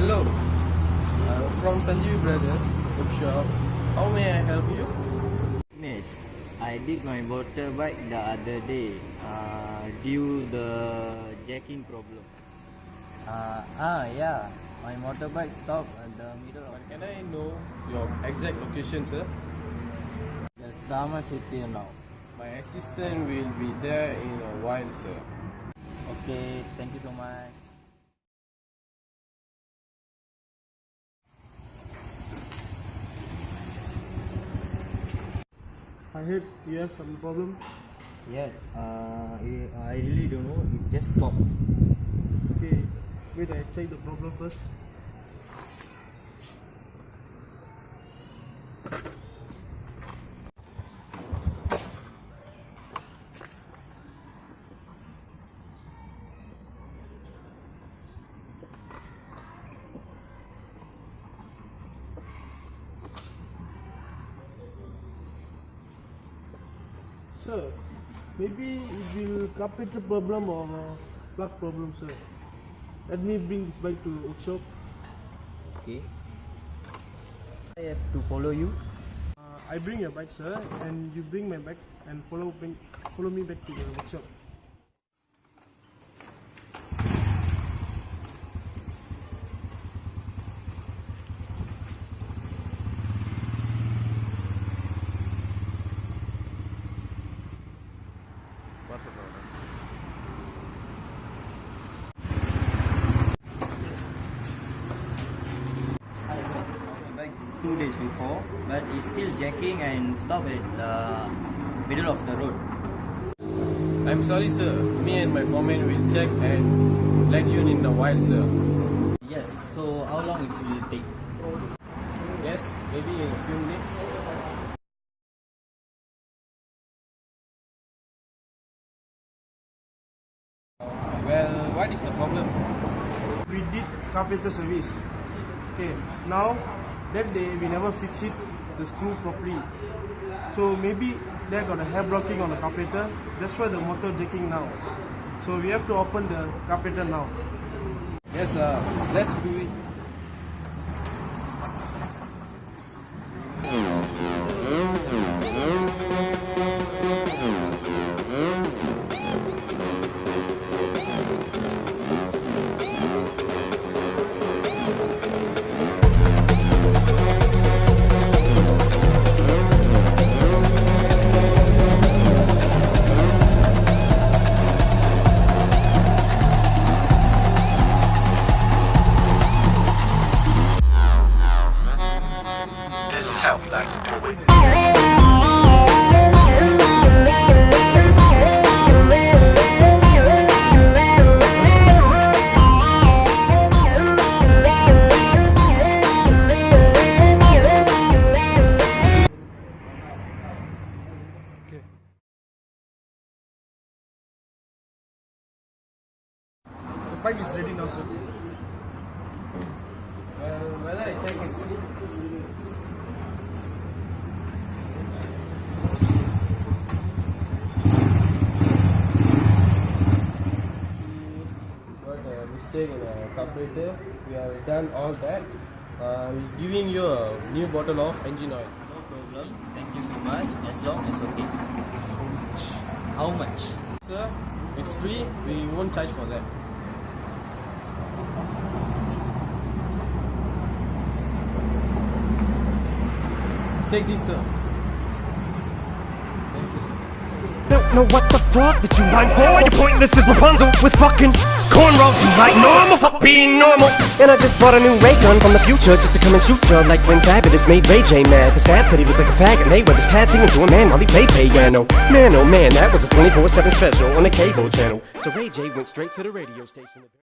Hello, from Sanjeev Brothers Bookshop. How may I help you? Miss, I did my motorbike the other day due the jacking problem. Yeah, my motorbike stopped at the middle of Can I know your exact location, sir? the Dharma City now. My assistant will be there in a while, sir. Okay, thank you so much. I heard you have some problem. Yes, I really don't know. It just stopped. Okay, wait, I check the problem first. Sir, maybe it will carburetor problem or plug problem, sir. Let me bring this bike to workshop. Okay. I have to follow you. I bring your bike, sir, and you bring my bike and follow me back to the workshop. What's the problem? I got my bike 2 days before, but it's still jacking and stopped at the middle of the road. I'm sorry, sir. Me and my foreman will check and let you in a while, sir. Yes, so how long it will take? Yes, maybe in a few minutes. Well, what is the problem? We did carburetor service. Okay, now that day we never fix it, the screw properly. So maybe they got a hair blocking on the carburetor. That's why the motor jacking now. So we have to open the carburetor now. Yes, sir. Let's do it. This is how we like to do it. The bike is ready now, sir. Well, I check and see. Got a mistake in the carburetor. We have done all that. We're giving you a new bottle of engine oil. No problem. Thank you so much. As long as okay. How much? Sir, it's free. We won't charge for that. Take this, sir. Thank you. know what the fuck that you mind for? You're pointless as Rapunzel with fucking cornrows. You like normal, fuck being normal. And I just bought a new ray gun from the future just to come and shoot ya. Like when Fabulous made Ray J mad. His Fab said he looked like a faggot. Mayweather's pad singing to a man while he played piano. Man, oh man, that was a 24/7 special on the cable channel. So Ray J went straight to the radio station.